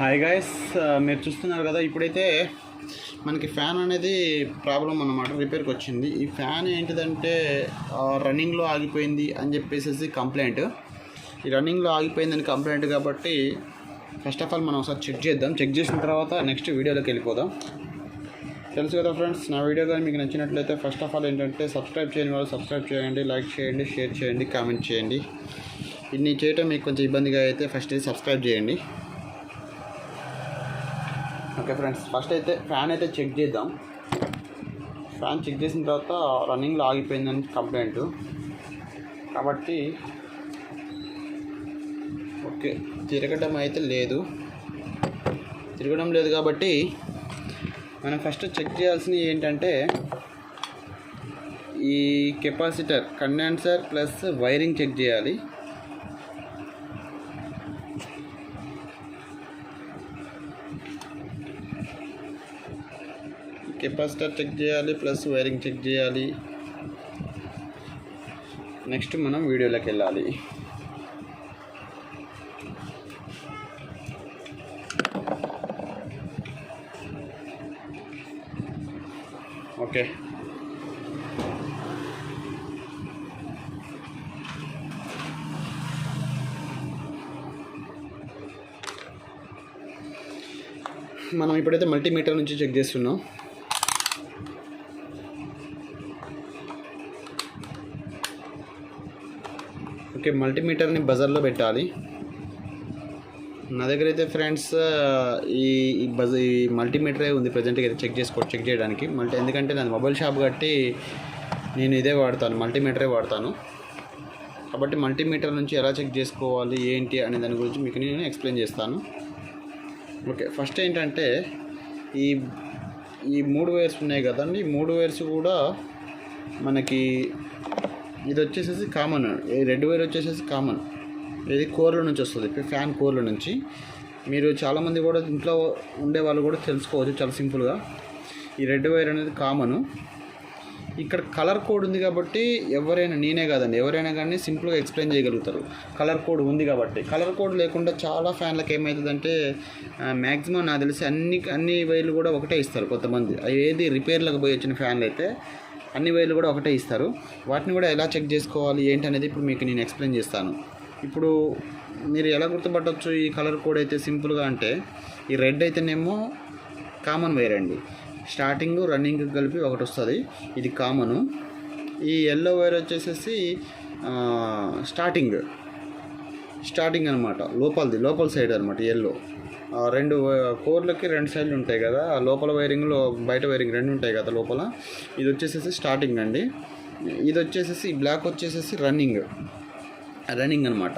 Hi guys, మీరు చూస్తున్నారు కదా. ఇప్పుడైతే మనకి ఫ్యాన్ అనేది ప్రాబ్లం అన్నమాట, రిపేర్కి వచ్చింది. ఈ ఫ్యాన్ ఏంటిదంటే రన్నింగ్లో ఆగిపోయింది అని చెప్పేసి కంప్లైంట్. ఈ రన్నింగ్లో ఆగిపోయిందని కంప్లైంట్ కాబట్టి ఫస్ట్ ఆఫ్ ఆల్ మనం ఒకసారి చెక్ చేద్దాం. చెక్ చేసిన తర్వాత నెక్స్ట్ వీడియోలోకి వెళ్ళిపోదాం. తెలుసు కదా ఫ్రెండ్స్, నా వీడియో కానీ మీకు నచ్చినట్లయితే ఫస్ట్ ఆఫ్ ఆల్ ఏంటంటే సబ్స్క్రైబ్ చేయని వాళ్ళు సబ్స్క్రైబ్ చేయండి, లైక్ చేయండి, షేర్ చేయండి, కామెంట్ చేయండి. ఇన్ని చేయటం మీకు కొంచెం ఇబ్బందిగా అయితే ఫస్ట్ ఇది సబ్స్క్రైబ్ చేయండి. ఓకే ఫ్రెండ్స్, ఫస్ట్ అయితే ఫ్యాన్ అయితే చెక్ చేద్దాం. ఫ్యాన్ చెక్ చేసిన తర్వాత రన్నింగ్లో ఆగిపోయిందని కంప్లైంట్ కాబట్టి ఓకే, తిరగడం లేదు కాబట్టి మనం ఫస్ట్ చెక్ చేయాల్సినవి ఏంటంటే ఈ capacitor, condenser plus wiring check చేయాలి. కెపాసిటర్ చెక్ చేయాలి ప్లస్ వైరింగ్ చెక్ చేయాలి. నెక్స్ట్ మనం వీడియోలోకి వెళ్ళాలి. ఓకే, మనం ఇప్పుడైతే మల్టీమీటర్ నుంచి చెక్ చేస్తున్నాం. ఓకే, మల్టీమీటర్ని బజర్లో పెట్టాలి. నా దగ్గర అయితే ఫ్రెండ్స్ ఈ మల్టీమీటరే ఉంది ప్రజెంట్గా అయితే చెక్ చేయడానికి. ఎందుకంటే నాది మొబైల్ షాప్ కట్టి నేను ఇదే వాడతాను, మల్టీమీటరే వాడతాను. కాబట్టి మల్టీమీటర్ నుంచి ఎలా చెక్ చేసుకోవాలి ఏంటి అనే దాని గురించి మీకు నేను ఎక్స్ప్లెయిన్ చేస్తాను. ఓకే, ఫస్ట్ ఏంటంటే ఈ 3 వైర్స్ ఉన్నాయి కదండి. ఈ 3 వైర్స్ కూడా మనకి ఇది వచ్చేసేసి కామన్. ఈ రెడ్ వైర్ వచ్చేసేసి కామన్. ఇది కోర్ల నుంచి వస్తుంది, ఫ్యాన్ కోర్ల నుంచి. మీరు చాలామంది కూడా ఇంట్లో ఉండే వాళ్ళు కూడా తెలుసుకోవచ్చు చాలా సింపుల్గా. ఈ రెడ్ వైర్ అనేది కామను. ఇక్కడ కలర్ కోడ్ ఉంది కాబట్టి నేనే కాదండి, ఎవరైనా కానీ సింపుల్గా ఎక్స్ప్లెయిన్ చేయగలుగుతారు. కలర్ కోడ్ ఉంది కాబట్టి. కలర్ కోడ్ లేకుండా చాలా ఫ్యాన్లకు ఏమవుతుందంటే మ్యాక్సిమం నాకు తెలిసి అన్ని వైర్లు కూడా ఒకటే ఇస్తారు కొంతమంది. ఏది రిపేర్లకు పోయి వచ్చిన ఫ్యాన్లు అయితే అన్ని వైర్లు కూడా ఒకటే ఇస్తారు. వాటిని కూడా ఎలా చెక్ చేసుకోవాలి ఏంటి అనేది ఇప్పుడు మీకు నేను ఎక్స్ప్లెయిన్ చేస్తాను. ఇప్పుడు మీరు ఎలా గుర్తుపట్టవచ్చు ఈ కలర్ కోడ్ అయితే సింపుల్గా అంటే, ఈ రెడ్ అయితేనేమో కామన్ వైర్ అండి, స్టార్టింగ్ రన్నింగ్ కలిపి ఒకటి వస్తుంది, ఇది కామను. ఈ ఎల్లో వైర్ వచ్చేసేసి స్టార్టింగ్ అనమాట, లోపల సైడ్ అనమాట. ఎల్లో 2 కోర్లకి 2 సైడ్లు ఉంటాయి కదా, లోపల వైరింగ్లో బయట వైరింగ్ 2 ఉంటాయి కదా లోపల. ఇది వచ్చేసేసి స్టార్టింగ్ అండి. ఇది వచ్చేసేసి బ్లాక్ వచ్చేసేసి రన్నింగ్ అనమాట.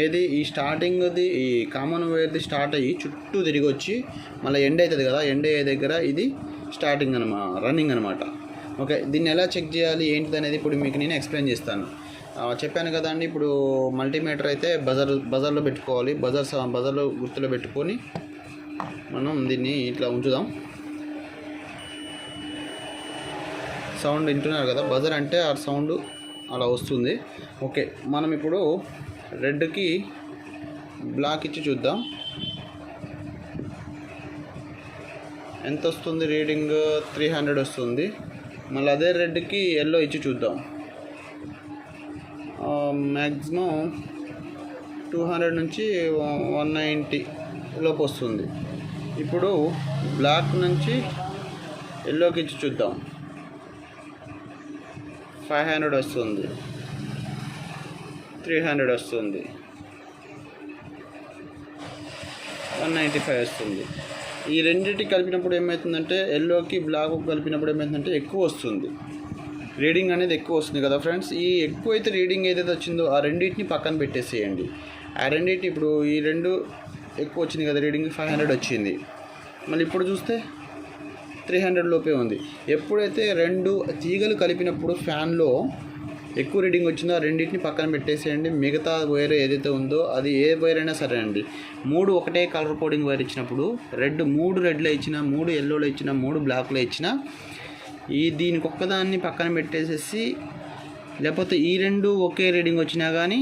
ఏది ఈ స్టార్టింగ్ది, ఈ కామన్ వైర్ది స్టార్ట్ అయ్యి చుట్టూ తిరిగి వచ్చి మళ్ళీ ఎండ్ అవుతుంది కదా, ఎండ్ అయ్యే దగ్గర ఇది స్టార్టింగ్ రన్నింగ్ అనమాట. ఓకే, దీన్ని ఎలా చెక్ చేయాలి ఏంటిది అనేది ఇప్పుడు మీకు నేను ఎక్స్ప్లెయిన్ చేస్తాను. చెప్పాను కదా అండి, ఇప్పుడు మల్టీమీటర్ అయితే బజర్లో పెట్టుకోవాలి. బజర్లో గుర్తులో పెట్టుకొని మనం దీన్ని ఇట్లా ఉంచుదాం. సౌండ్ వింటున్నారు కదా, బజర్ అంటే ఆ సౌండ్ అలా వస్తుంది. ఓకే, మనం ఇప్పుడు రెడ్కి బ్లాక్ ఇచ్చి చూద్దాం ఎంత వస్తుంది. రీడింగ్ 300 వస్తుంది. మళ్ళీ అదే రెడ్కి ఎల్లో ఇచ్చి చూద్దాం. మ్యాక్సిమం 200 నుంచి 190 లోపు వస్తుంది. ఇప్పుడు బ్లాక్ నుంచి ఎల్లోకి ఇచ్చి చూద్దాం. 500 వస్తుంది, 300 వస్తుంది, 195 వస్తుంది. ఈ రెండింటికి కలిపినప్పుడు ఏమవుతుందంటే, ఎల్లోకి బ్లాక్ కలిపినప్పుడు ఏమవుతుందంటే ఎక్కువ వస్తుంది, రీడింగ్ అనేది ఎక్కువ వస్తుంది కదా ఫ్రెండ్స్. ఈ ఎక్కువైతే రీడింగ్ ఏదైతే వచ్చిందో ఆ రెండింటిని పక్కన పెట్టేసేయండి. ఆ రెండింటిని ఇప్పుడు ఈ 2 ఎక్కువ వచ్చింది కదా, రీడింగ్ 500 వచ్చింది. మళ్ళీ ఇప్పుడు చూస్తే 300 లోపే ఉంది. ఎప్పుడైతే 2 తీగలు కలిపినప్పుడు ఫ్యాన్లో ఎక్కువ రీడింగ్ వచ్చిందో ఆ రెండింటిని పక్కన పెట్టేసేయండి. మిగతా వైర్ ఏదైతే ఉందో అది ఏ వైర్ అయినా సరే అండి, 3 ఒకటే కలర్ కోడింగ్ వైర్ ఇచ్చినప్పుడు 3 రెడ్లో ఇచ్చినా, 3 ఎల్లోలో ఇచ్చినా, 3 బ్లాక్లో ఇచ్చినా, దీనికి ఒక్కదాన్ని పక్కన పెట్టేసేసి, లేకపోతే ఈ 2 ఒకే రీడింగ్ వచ్చినా కానీ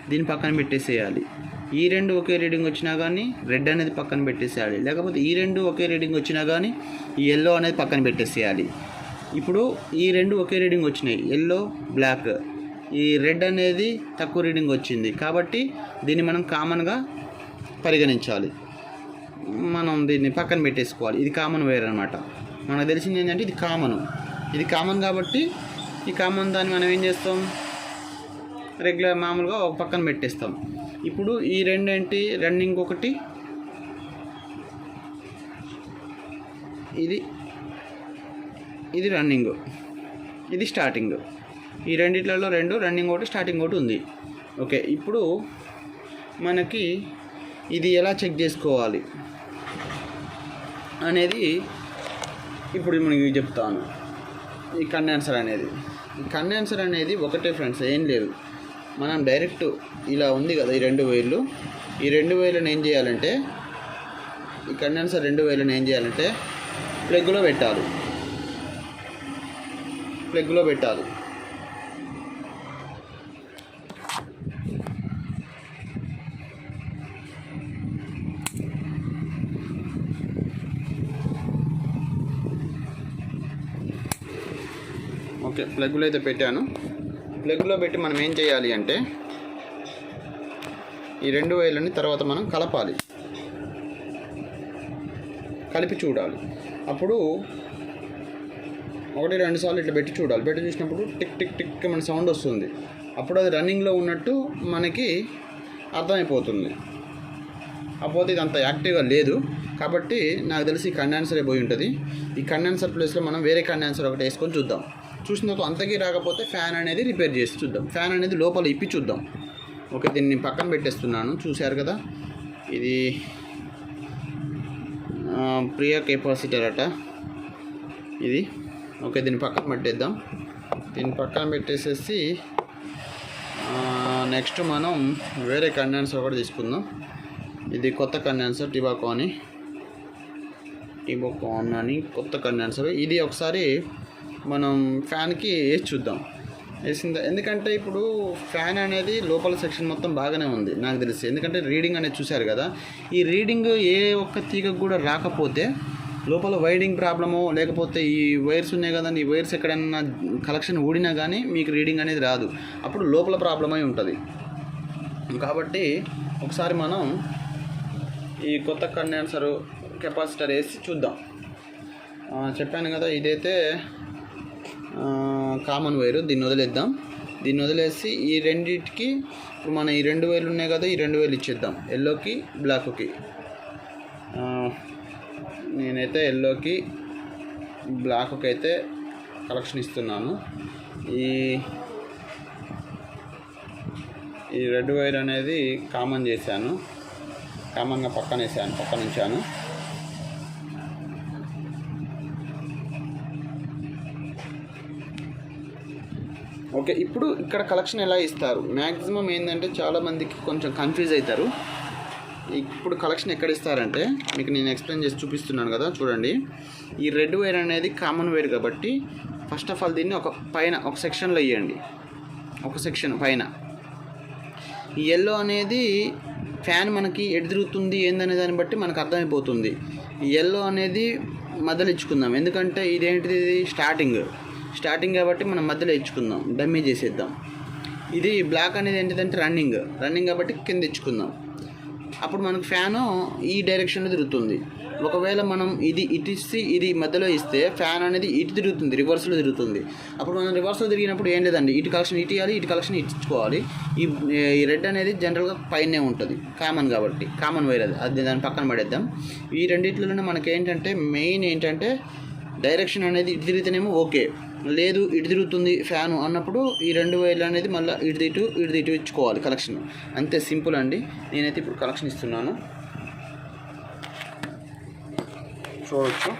దీన్ని పక్కన పెట్టేసేయాలి. ఈ రెండు ఒకే రీడింగ్ వచ్చినా కానీ రెడ్ అనేది పక్కన పెట్టేసేయాలి, లేకపోతే ఈ రెండు ఒకే రీడింగ్ వచ్చినా కానీ ఈ ఎల్లో అనేది పక్కన పెట్టేసేయాలి. ఇప్పుడు ఈ రెండు ఒకే రీడింగ్ వచ్చినాయి, ఎల్లో బ్లాక్. ఈ రెడ్ అనేది తక్కువ రీడింగ్ వచ్చింది కాబట్టి దీన్ని మనం కామన్గా పరిగణించాలి. మనం దీన్ని పక్కన పెట్టేసుకోవాలి. ఇది కామన్ వేర్ అనమాట. మనకు తెలిసింది ఏంటంటే ఇది కామన్ కాబట్టి ఈ కామన్ దాన్ని మనం ఏం చేస్తాం, రెగ్యులర్ మామూలుగా ఒక పక్కన పెట్టేస్తాం. ఇప్పుడు ఈ రెండు ఏంటి, రన్నింగ్ ఒకటి, ఇది రన్నింగ్, ఇది స్టార్టింగ్. ఈ రెండిట్లలో రెండు రన్నింగ్ ఒకటి స్టార్టింగ్ ఒకటి ఉంది. ఓకే, ఇప్పుడు మనకి ఇది ఎలా చెక్ చేసుకోవాలి అనేది ఇప్పుడు మనకి చెప్తాను. ఈ కండెన్సర్ అనేది ఒకటే ఫ్రెండ్స్, ఏం లేదు. మనం డైరెక్ట్ ఇలా ఉంది కదా ఈ రెండు వైర్లను ఏం చేయాలంటే, ఈ కండెన్సర్ రెండు వైర్లను ఏం చేయాలంటే ప్లగ్లో పెట్టాలి. ఓకే, ప్లగ్లో అయితే పెట్టాను. ప్లగ్లో పెట్టి మనం ఏం చేయాలి అంటే ఈ రెండు వైర్లని తర్వాత మనం కలిపి చూడాలి. అప్పుడు 1-2 సార్లు ఇట్లా పెట్టి చూడాలి. పెట్టి చూసినప్పుడు టిక్ టిక్ టిక్ మన సౌండ్ వస్తుంది. అప్పుడు అది రన్నింగ్లో ఉన్నట్టు మనకి అర్థమైపోతుంది. అప్పుడు ఇది అంత యాక్టివ్గా లేదు కాబట్టి నాకు తెలిసి ఈ కండెన్సరే పోయి ఉంటుంది. ఈ కండెన్సర్ ప్లేస్లో మనం వేరే కండెన్సర్ ఒకటి వేసుకొని చూద్దాం. చూసిన తర్వాత అంతకీ రాకపోతే ఫ్యాన్ అనేది రిపేర్ చేసి చూద్దాం. ఫ్యాన్ అనేది లోపల ఇప్పి చూద్దాం. ఓకే, దీన్ని పక్కన పెట్టేస్తున్నాను. చూశారు కదా, ఇది ప్రియా కెపాసిటర్ అట ఇది. ఓకే, దీన్ని పక్కన పెట్టేద్దాం. దీన్ని పక్కన పెట్టేసేసి నెక్స్ట్ మనం వేరే కండెన్సర్ ఒకటి తీసుకుందాం. ఇది కొత్త కండెన్సర్, టిబాకాన్ అని కొత్త కండెన్సర్. ఇది ఒకసారి మనం ఫ్యాన్కి వేసి చూద్దాం. ఎందుకంటే ఇప్పుడు ఫ్యాన్ అనేది లోపల సెక్షన్ మొత్తం బాగానే ఉంది నాకు తెలిసి. ఎందుకంటే రీడింగ్ అనేది చూశారు కదా, ఈ రీడింగ్ ఏ ఒక్క తీగకు కూడా రాకపోతే లోపల వైడింగ్ ప్రాబ్లమో లేకపోతే ఈ వైర్స్ ఉన్నాయి కదండి, ఈ వైర్స్ ఎక్కడైనా కలెక్షన్ ఊడినా కానీ మీకు రీడింగ్ అనేది రాదు. అప్పుడు లోపల ప్రాబ్లం అయి ఉంటుంది. కాబట్టి ఒకసారి మనం ఈ కొత్త కండెన్సర్ కెపాసిటర్ వేసి చూద్దాం. చెప్పాను కదా, ఇదైతే కామన్ వైరు. దీన్ని వదిలేద్దాం. దీన్ని వదిలేసి ఈ రెండింటికి ఇప్పుడు మన ఈ రెండు వైర్లు ఉన్నాయి కదా, ఈ రెండు వైర్లు ఇచ్చేద్దాం, ఎల్లోకి బ్లాక్కి. నేనైతే ఎల్లోకి బ్లాక్కి అయితే కలెక్షన్ ఇస్తున్నాను. ఈ రెడ్ వైర్ అనేది కామన్ చేశాను, కామన్గా పక్కన ఉంచాను. ఓకే, ఇప్పుడు ఇక్కడ కలెక్షన్ ఎలా ఇస్తారు, మ్యాక్సిమం ఏంటంటే చాలామందికి కొంచెం కన్ఫ్యూజ్ అవుతారు. ఇప్పుడు కలెక్షన్ ఎక్కడ ఇస్తారంటే మీకు నేను ఎక్స్ప్లెయిన్ చేసి చూపిస్తున్నాను కదా, చూడండి. ఈ రెడ్ వైర్ అనేది కామన్ వైర్ కాబట్టి ఫస్ట్ ఆఫ్ ఆల్ దీన్ని ఒక సెక్షన్లో వేయండి, ఒక సెక్షన్ పైన. ఈ ఎల్లో అనేది ఫ్యాన్ మనకి ఎటు తిరుగుతుంది ఏందనే దాన్ని బట్టి మనకు అర్థమైపోతుంది. ఈ ఎల్లో అనేది మధ్యలో ఇచ్చుకుందాం, ఎందుకంటే ఇదేంటిది, స్టార్టింగ్ కాబట్టి మనం మధ్యలో ఇచ్చుకుందాం, డమ్మీ చేసేద్దాం. ఇది బ్లాక్ అనేది ఏంటిదంటే రన్నింగ్ కాబట్టి కింద ఇచ్చుకుందాం. అప్పుడు మనకు ఫ్యాను ఈ డైరెక్షన్లో తిరుగుతుంది. ఒకవేళ మనం ఇది ఇటు ఇచ్చి ఇది మధ్యలో ఇస్తే ఫ్యాన్ అనేది ఇటు తిరుగుతుంది, రివర్స్లో తిరుగుతుంది. అప్పుడు మనం రివర్స్లో తిరిగినప్పుడు ఏం లేదండి, ఇటు కలెక్షన్ ఇటు ఇవ్వాలి, ఇటు కలెక్షన్ ఇచ్చుకోవాలి. ఈ రెడ్ అనేది జనరల్గా పైనే ఉంటుంది, కామన్ కాబట్టి కామన్ వైర్ అది దాన్ని పక్కన పడేద్దాం. ఈ రెండిట్లోనే మనకి ఏంటంటే మెయిన్ ఏంటంటే డైరెక్షన్ అనేది ఇటు తిరిగితేనేమో ఓకే, లేదు ఇటు తిరుగుతుంది ఫ్యాను అన్నప్పుడు ఈ రెండు వైర్లు అనేది మళ్ళీ ఇటు ఇచ్చుకోవాలి కలెక్షన్. అంతే సింపుల్ అండి. నేనైతే ఇప్పుడు కలెక్షన్ ఇస్తున్నాను, చూడవచ్చు.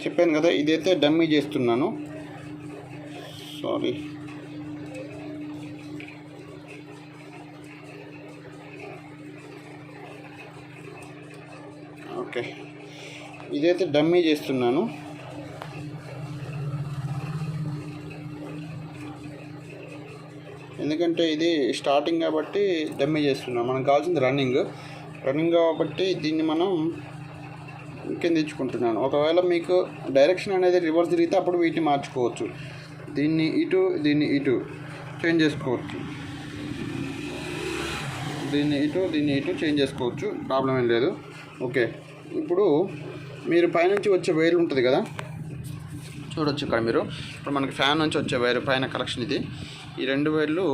చెప్పాను కదా, ఇదైతే డమ్మీ చేస్తున్నాను, సారీ. ఓకే, ఇదైతే డమ్మీ చేస్తున్నాను. ఎందుకంటే ఇది స్టార్టింగ్ కాబట్టి డమ్మీ చేస్తున్నాం. మనకు కావాల్సింది రన్నింగ్ కాబట్టి దీన్ని మనం కింద ఇచ్చుకుంటున్నాను. ఒకవేళ మీకు డైరెక్షన్ అనేది రివర్స్ తిరిగితే అప్పుడు వీటిని మార్చుకోవచ్చు. దీన్ని ఇటు చేంజ్ చేసుకోవచ్చు. దీన్ని ఇటు చేంజ్ చేసుకోవచ్చు, ప్రాబ్లం ఏం లేదు. ఓకే, ఇప్పుడు మీరు పైనుంచి వచ్చే వైర్ ఉంటుంది కదా, చూడొచ్చు ఇక్కడ మీరు. ఇప్పుడు మనకి ఫ్యాన్ నుంచి వచ్చే వైర్ పైన కలెక్షన్ ఇది. ఈ 2 వైర్లు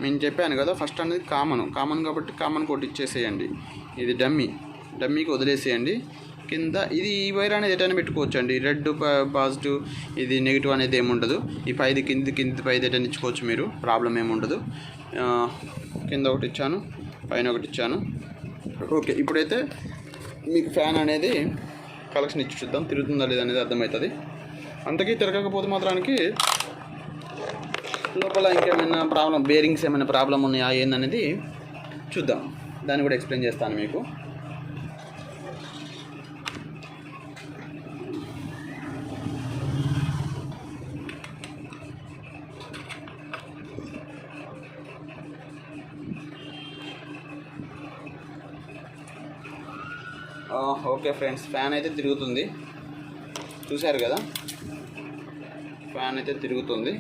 నేను చెప్పాను కదా, ఫస్ట్ అనేది కామన్ కాబట్టి కామన్ కోట్ ఇచ్చేసేయండి. ఇది డమ్మీకి వదిలేసేయండి. కింద ఇది ఈ వైర్ అనేది ఎటైనా పెట్టుకోవచ్చు అండి. రెడ్ పాజిటివ్, ఇది నెగిటివ్ అనేది ఏముండదు. ఈ పైది కింది పైది ఎటైనా ఇచ్చుకోవచ్చు మీరు, ప్రాబ్లం ఏముండదు. కింద ఒకటి ఇచ్చాను, పైన ఒకటి ఇచ్చాను. ఓకే, ఇప్పుడైతే మీకు ఫ్యాన్ అనేది కలెక్షన్ ఇచ్చి చూద్దాం, తిరుగుతుందా లేదా అనేది అర్థమవుతుంది. అంతకీ తిరగకపోతే మాత్రానికి లోపల ఇంకేమైనా ప్రాబ్లం, బేరింగ్స్ ఏమైనా ప్రాబ్లం ఉన్నాయా ఏందనేది చూద్దాం. దాన్ని కూడా ఎక్స్ప్లెయిన్ చేస్తాను మీకు. ఓకే ఫ్రెండ్స్, ఫ్యాన్ అయితే తిరుగుతుంది, చూశారు కదా. ఫ్యాన్ అయితే తిరుగుతుంది.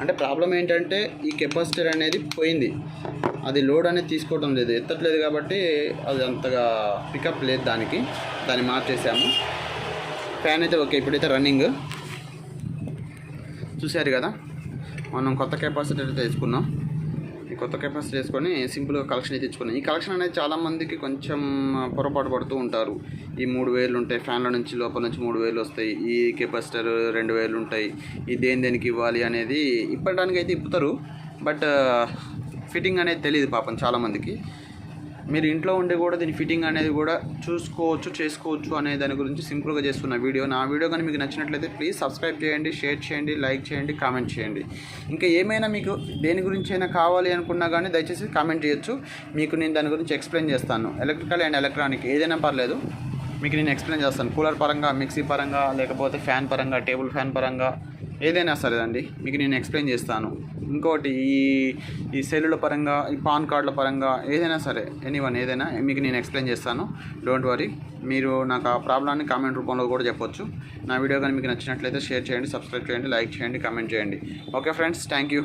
అంటే ప్రాబ్లం ఏంటంటే ఈ కెపాసిటర్ అనేది పోయింది, అది లోడ్ అనేది తీసుకోవడం లేదు, ఎత్తట్లేదు కాబట్టి అది అంతగా పికప్ లేదు దాన్ని మార్చేసాము. ఫ్యాన్ అయితే ఓకే, ఇప్పుడైతే రన్నింగ్ చూశారు కదా. మనం కొత్త కెపాసిటర్ అయితే తీసుకున్నాం. ఈ కొత్త కెపాసిటీ వేసుకొని సింపుల్గా కలెక్షన్ అయితే తెచ్చుకున్నాం. ఈ కలెక్షన్ అనేది చాలామందికి కొంచెం పొరపాటు పడుతూ ఉంటారు. ఈ 3 వైర్లు ఉంటాయి, ఫ్యాన్ల నుంచి లోపల నుంచి 3 వైర్లు వస్తాయి, ఈ కెపాసిటర్ 2 వైర్లు ఉంటాయి, ఇది దేనికి ఇవ్వాలి అనేది ఇప్పడానికి అయితే ఇప్పుతారు. బట్ ఫిట్టింగ్ అనేది తెలియదు పాపం చాలామందికి. మీరు ఇంట్లో ఉండి కూడా దీని ఫిట్టింగ్ అనేది కూడా చేసుకోవచ్చు అనే దాని గురించి సింపుల్గా చేస్తున్న వీడియో. నా వీడియో కానీ మీకు నచ్చినట్లయితే ప్లీజ్ సబ్స్క్రైబ్ చేయండి, షేర్ చేయండి, లైక్ చేయండి, కామెంట్ చేయండి. ఇంకా ఏమైనా మీకు దేని గురించి అయినా కావాలి అనుకున్నా కానీ దయచేసి కామెంట్ చేయొచ్చు. మీకు నేను దాని గురించి ఎక్స్ప్లెయిన్ చేస్తాను. ఎలక్ట్రికల్ అండ్ ఎలక్ట్రానిక్ ఏదైనా పర్లేదు, మీకు నేను ఎక్స్ప్లెయిన్ చేస్తాను. కూలర్ పరంగా, మిక్సీ పరంగా, లేకపోతే ఫ్యాన్ పరంగా, టేబుల్ ఫ్యాన్ పరంగా, ఏదైనా సరే అండి మీకు నేను ఎక్స్ప్లెయిన్ చేస్తాను. ఇంకోటి ఈ సెల్లుల పరంగా, ఈ పాన్ కార్డుల పరంగా, ఏదైనా సరే ఏదైనా మీకు నేను ఎక్స్ప్లెయిన్ చేస్తాను. Don't worry. మీరు నాకు ఆ ప్రాబ్లాన్ని కామెంట్ రూపంలో కూడా చెప్పొచ్చు. నా వీడియో కానీ మీకు నచ్చినట్లయితే షేర్ చేయండి, సబ్స్క్రైబ్ చేయండి, లైక్ చేయండి, కామెంట్ చేయండి. Okay friends, thank you.